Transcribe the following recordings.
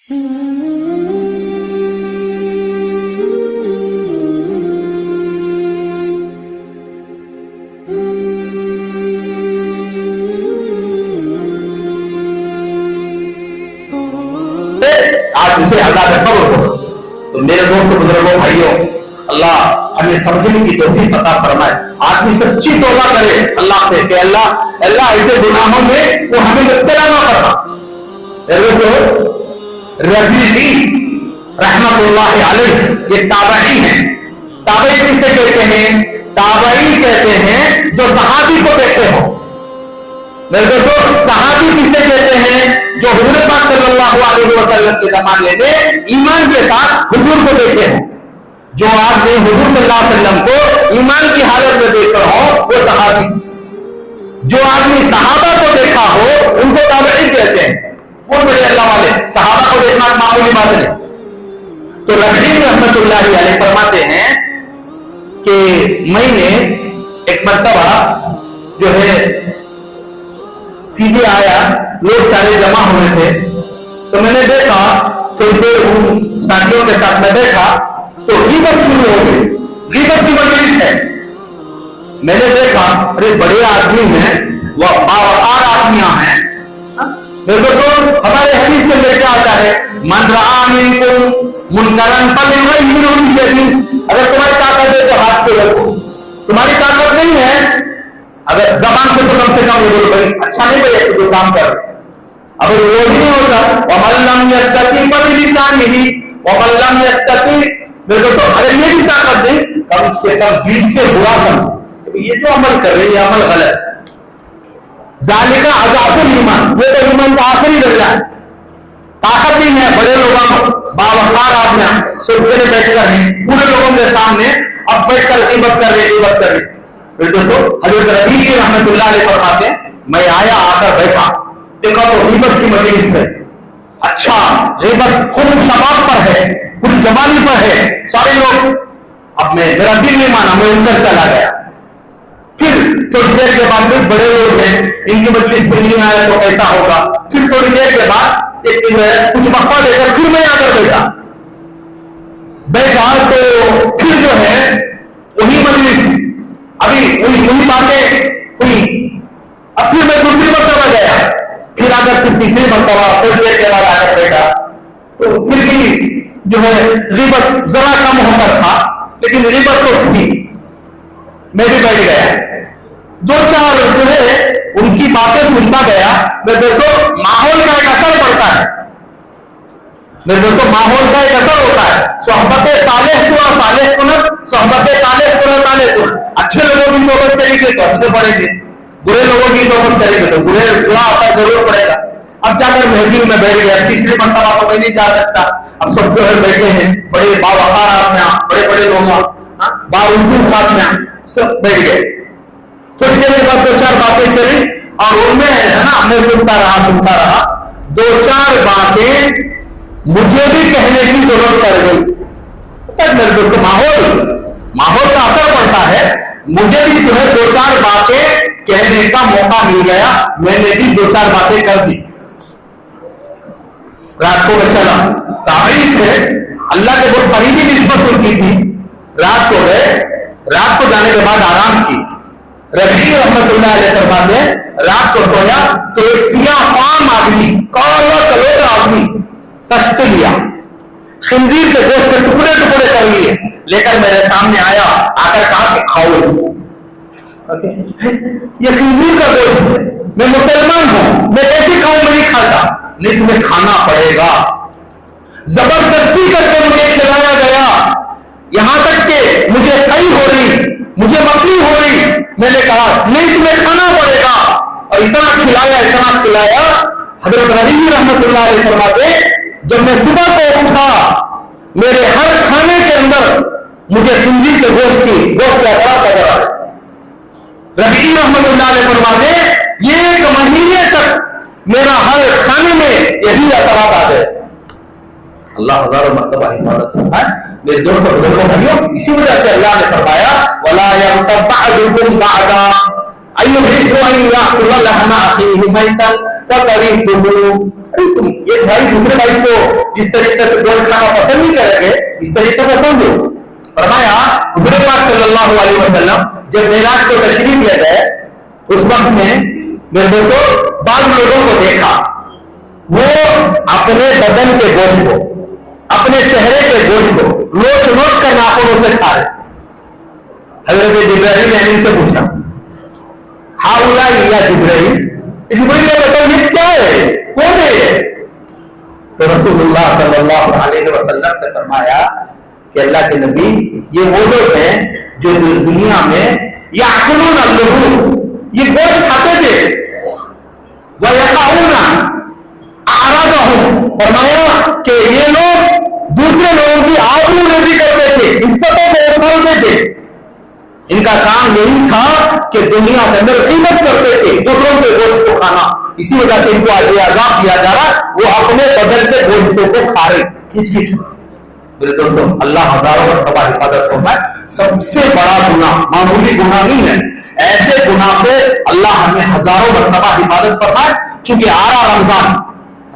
آج اسے عذاب قبر ہو. تو میرے دوستوں بزرگوں بھائیوں، اللہ ہمیں سمجھنے کی توفیق عطا فرمائے. آدمی سچی توبہ کرے اللہ سے کہ اللہ ایسے گناہوں میں وہ ہمیں مبتلا نہ کرنا. ربیعی رحمت اللہ علیہ یہ تابعی ہیں. تابعی کسے کہتے ہیں؟ تابعی کہتے ہیں جو صحابی کو دیکھتے ہو. میرے دوستو، صحابی کسے کہتے ہیں؟ جو حضور پاک صلی اللہ علیہ وسلم کے زمانے میں ایمان کے ساتھ حضور کو دیکھے ہیں. جو آدمی حضور صلی اللہ علیہ وسلم کو ایمان کی حالت میں دیکھ رہا ہو وہ صحابی. جو آدمی صحابہ کو دیکھا ہو ان کو تابعی کہتے ہیں. بہت بڑے اللہ والے، صحابہ کو دیکھنا معمولی بات نہیں. تو ربیعی رحمت اللہ علیہ فرماتے ہیں کہ میں نے ایک مرتبہ جو ہے سیدھے آیا، لوگ سارے جمع ہوئے تھے، تو میں نے دیکھا کہ ساتھیوں کے ساتھ میں دیکھا تو غیبت شروع ہو گئی. غیبت کی مجلس ہے. میں نے دیکھا ارے بڑے آدمی ہیں، وہ باوقار آدمیاں ہیں. میرے دوستوں، ہمارے حدیث میں لے کے آتا ہے من رآ منکم منکرا فلیغیرہ بیدہ. اگر تمہاری طاقت ہے تو ہاتھ سے روکو. تمہاری طاقت نہیں ہے، اگر زبان سے تو کم سے کم یہ بولو بھائی اچھا نہیں بھائی تو جو کام کر. اگر وہ بھی نہیں ہوتا ومن لم یستطع فبلسانہ ومن لم یستطع. میرے دوستوں، اگر یہ بھی طاقت نہیں کم سے کم دل سے برا سمجھو یہ جو عمل کر رہے ہیں یہ عمل غلط. ذالک اضعف الایمان، یہ تو ایمان کا آخری درجہ ہے. طاقت نہیں ہے، بڑے لوگوں باوقار آدمی سب کے بیٹھ کر ہیں پورے لوگوں کے سامنے اب بیٹھ کر غیبت کر رہے. حضرت ربیعی رحمت اللہ علیہ فرماتے ہیں میں آیا، آ کر بیٹھا، دیکھا تو غیبت کی مجلس ہے. اچھا، غیبت خود شباب پر ہے، خود جوانی پر ہے، سارے لوگ. اب میں میرا دل نہیں مانا، میں ان کر چلا گیا. پھر تھوڑی دیر کے بعد بھی بڑے لوگ ہیں، ان کی مجلس پہ نہیں آیا تو کیسا ہوگا. پھر تھوڑی دیر کے بعد کچھ وقفہ دے کر پھر میں آ کر بیٹھا تو پھر جو ہے وہی مجلس، ابھی وہی باتیں ہوئی. اب پھر میں دوسری مرتبہ گیا، پھر آ کر پھر تیسری مرتبہ تھوڑی دیر کے بعد آ کر بیٹھا تو پھر بھی جو ہے غیبت ذرا کم ہو کر تھا لیکن غیبت تو تھی. میں بھی بیٹھ گیا، دو چار جو ہے ان کی باتیں سنتا گیا. میں دوستوں، ماحول کا ایک اثر پڑتا ہے. میرے دوستوں، ماحول کا ایک اثر ہوتا ہے. صحبت صالح پورا صالح کنت، صحبت صالح پورا صالح کنت. اچھے لوگوں کی صحبت کریں گے تو اچھے پڑیں گے، برے لوگوں کی صحبت کریں گے تو برا اثر ضرور پڑے گا. اب جا کر محفل میں بیٹھ گیا، تیسری مرتبہ تو میں نہیں جا سکتا. اب سب جو ہے بیٹھے ہیں، بڑے باوقار آدمیاں، بڑے بڑے لوگ، باوجود آدمیاں سب بیٹھ گئے. کچھ دیر کے بعد دو چار باتیں چلی اور ان میں ہے نا میں سنتا رہا. دو چار باتیں مجھے بھی کہنے کی ضرورت پڑ گئی. میرے دوست، ماحول کا اثر پڑتا ہے. مجھے بھی جو ہے دو چار باتیں کہنے کا موقع مل گیا، میں نے بھی دو چار باتیں کر دی. رات کو میں چلا، تابعی تھے، اللہ کے بہت قریبی نسبت ان کی تھی. رات کو گئے، رات کو جانے کے بعد آرام کی. ربیعی رحمت اللہ علیہ فرماتے ہیں رات کو سویا تو ایک سیاہ فام آدمی، کالا کلوٹا آدمی کشت لیا، خنزیر کے گوشت کے ٹکڑے ٹکڑے کر لیے، لے کر میرے سامنے آیا، آ کر کہا کہ کھاؤ اس کو. یہ خنزیر کا گوشت ہے، میں مسلمان ہوں، میں کیسے کھاؤں؟ میں نہیں کھاتا. نہیں، تمہیں کھانا پڑے گا. زبردستی کر کے مجھے کھلایا گیا، یہاں تک کہ مجھے کئی ہو رہی، مجھے مکڑی ہو رہی. میں نے کہا نہیں، تمہیں کھانا پڑے گا. اور اتنا کھلایا. حضرت ربیعی رحمت اللہ علیہ فرماتے جب میں صبح کو اٹھا میرے ہر کھانے کے اندر مجھے خنزیر کے گوشت کا اثرات نظر آیا. ربیعی رحمت اللہ علیہ فرماتے یہ ایک مہینے تک میرا ہر کھانے میں یہی اثرات آ گئے. اللہ ہزاروں مرتبہ حفاظت ہے. میرے دوستوں بزرگوں بھائیوں، اسی وجہ سے اللہ نے فرمایا وَلَا يَغْتَبْ بَعْضُكُمْ بَعْضًا أَيُحِبُّ أَن يَأْكُلَ لَحْمَ أَخِيهِ مَيْتًا فَكَرِهْتُمُوهُ. तुम एक भाई दूसरे भाई को जिस तरीके से गोश्त खाना पसंद नहीं करेंगे, इस तरीके से समझो। फरमाया हुजूर पाक सल्लल्लाहु अलैहि वसल्लम जब मेराज को तशरीफ ले गए, उस वक्त में मेरे दोस्तों बाद लोगों को देखा, वो अपने बदन के गोश्त को, अपने चेहरे के गोश्त को नोच नोच कर नाखूनों से खा रहे। हजरत जिब्राइल ने इनसे पूछा, हाउला या जिब्राइल, जिब्राइल ने बताया ये क्या है, कौन है ये? तो रसूलुल्लाह सल्लल्लाहु अलैहि वसल्लम से फरमाया कि अल्लाह के नबी, ये वो लोग हैं जो दुनिया में याकुलून अल्लहू, ये गोश्त खाते थे, व यकाऊना आरादहू, फरमाया कि ये लोग दूसरे लोगों की आबरूरेज़ी करते थे, इज्जतों को उछालते थे। इनका काम यही था कि दुनिया के अंदर कीमत करते थे दूसरों के गोश्त को खाना। इसी वजह से इनको आजाद किया जा रहा, वो अपने बदन के गोश्तों को खा रहे खींच खींच। मेरे दोस्तों, अल्लाह हजारों मरतबा हिफाजत फरमाए। सबसे बड़ा गुनाह मामूली गुनाह नहीं है, ऐसे गुनाह से अल्लाह हमें हजारों मरतबा हिफाजत फरमाए। चूंकि आ रहा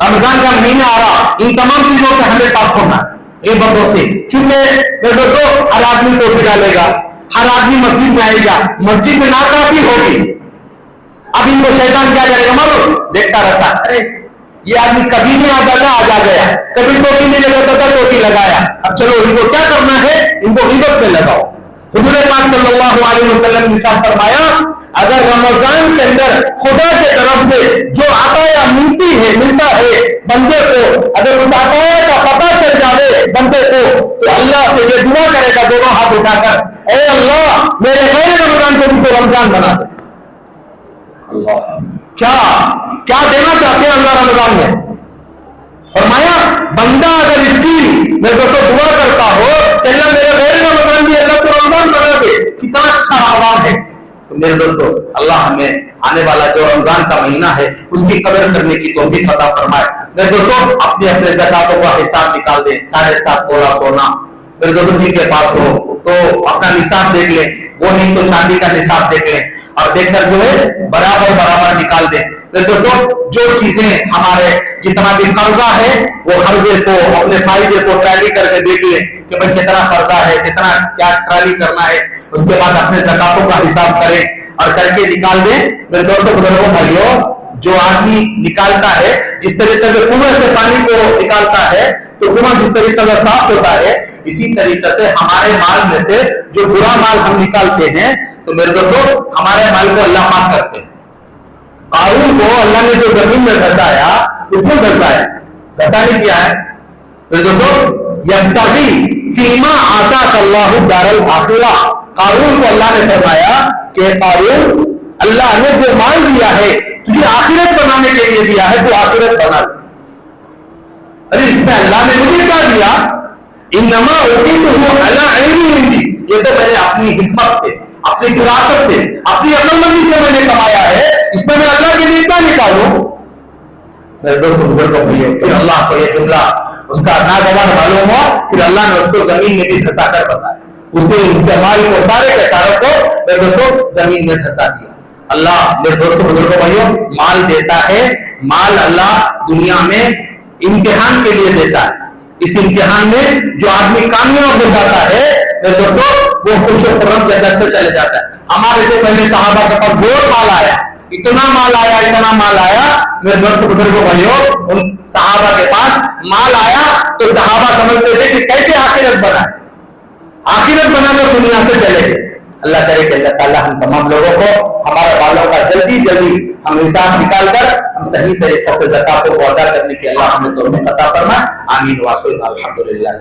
रमजान का महीना आ रहा, इन तमाम चीजों से हमें पाक होना है, इन बंदों से। चूंकि मेरे दोस्तों, हर आदमी टोपी डालेगा, हर आदमी मस्जिद में आएगा, मस्जिद में नाकाफी होगी। अब इनको शैतान क्या करेगा मालूम? देखता रहता, अरे ये आदमी कभी नहीं आता था, आज आ गया, कभी टोपी नहीं लगाता था, टोपी लगाया, अब चलो इनको क्या करना है, इनको इबादत में लगाओ। हुजूर पाक सल्लल्लाहु अलैहि वसल्लम ने इरशाद फरमाया, अगर रमजान के अंदर खुदा के तरफ से जो अताया मिलता है बंदे को, अगर उस अताया का पता चल जाए बंदे को, तो अल्लाह से ये दुआ करेगा दोनों हाथ उठाकर, ए अल्लाह मेरे गैर रमजान को भी रमजान बना दे। अल्लाह क्या क्या देना चाहते हैं अल्लाह रमजान में? फरमाया बंदा अगर इसकी मेरे दोस्तों दुआ करता हो कि अल्लाह मेरे गैर रमजान भी अल्लाह को रमजान बना दे, कितना अच्छा रमजान है। तो मेरे दोस्तों, अल्लाह हमें आने वाला जो रमजान का महीना है उसकी कदर करने की तौफीक अता फरमाए। मेरे दोस्तों, अपने अपने ज़कातों का हिसाब निकाल दें। 7.5 तोला सोना मेरे दोस्तों जिनके पास हो तो अपना निसाब देख लें, वो नहीं तो चांदी का निसाब देख लें, और देखकर जो है बराबर निकाल दें। मेरे दोस्तों, जो चीजें हमारे जितना भी कर्जा है वो कर्जे को अपने फायदे को टैली करके देख लें कि भाई कितना कर्जा है, कितना क्या टैली करना है, उसके बाद अपने ज़कातों का हिसाब करें और करके निकाल दें। मेरे दोस्तों बुजुर्गों भाइयों, जो आदमी निकालता है, जिस तरीके से कुएं से पानी को निकालता है तो कुआं जिस तरीके से साफ होता है, इसी तरीके से हमारे माल में से जो बुरा माल हम निकालते हैं, तो मेरे दोस्तों हमारे माल को अल्लाह माफ करते हैं। कारून को अल्लाह ने जो जमीन में धसाया, उसको धसाया, धसा नहीं किया है। मेरे दोस्तों, यब्तगी फीमा आताक अल्लाहु दारल आखिरा, कारून को अल्लाह ने फरमाया कि कारून, अल्लाह ने जो माल दिया है तुझे आखिरत बनाने के लिए दिया है, तो आखिरत बना। अरे इसमें अल्लाह ने मुझे क्या दिया? इन्नमा उतीतुहु अला इल्मी, ये तो मैंने अपनी हिकमत से, अपनी विरासत से, अपनी अक्लमंदी से मैंने कमाया है, इसमें मैं अल्लाह के लिए क्या निकालूं? मेरे दोस्तों बुजुर्गों भाइयों, फिर अल्लाह को ये जुमला उसका नागवार मालूम हो, फिर अल्लाह ने उसको जमीन में भी धसा कर बताया, उसे उसके माल को सारे के सारे को मेरे दोस्तों जमीन में धसा दिया। अल्लाह मेरे दोस्तों बुजुर्गों भाइयों माल देता है, माल अल्लाह दुनिया में इम्तिहान के लिए देता है। इस इम्तिहान में जो आदमी कामयाब हो जाता है मेरे दोस्तों, वो खुश और खुर्रम जन्नत में चले जाता है। हमारे से पहले सहाबा के पास बहुत माल आया, इतना माल आया मेरे दोस्त बुजुर्गों भाइयों, उन सहाबा के पास माल आया तो सहाबा समझते थे कि कैसे आखिरत बनाए, आखिरत बनाकर दुनिया से चले गए। अल्लाह करे कि अल्लाह ताला हम तमाम लोगों को, हमारे बालों का जल्दी हम हिसाब निकाल कर हम सही तरीके से ज़कातों को अदा करने की अल्लाह हमें तौफीक अता फरमाए। आमीन व आमीन। अल्हम्दुलिल्लाह।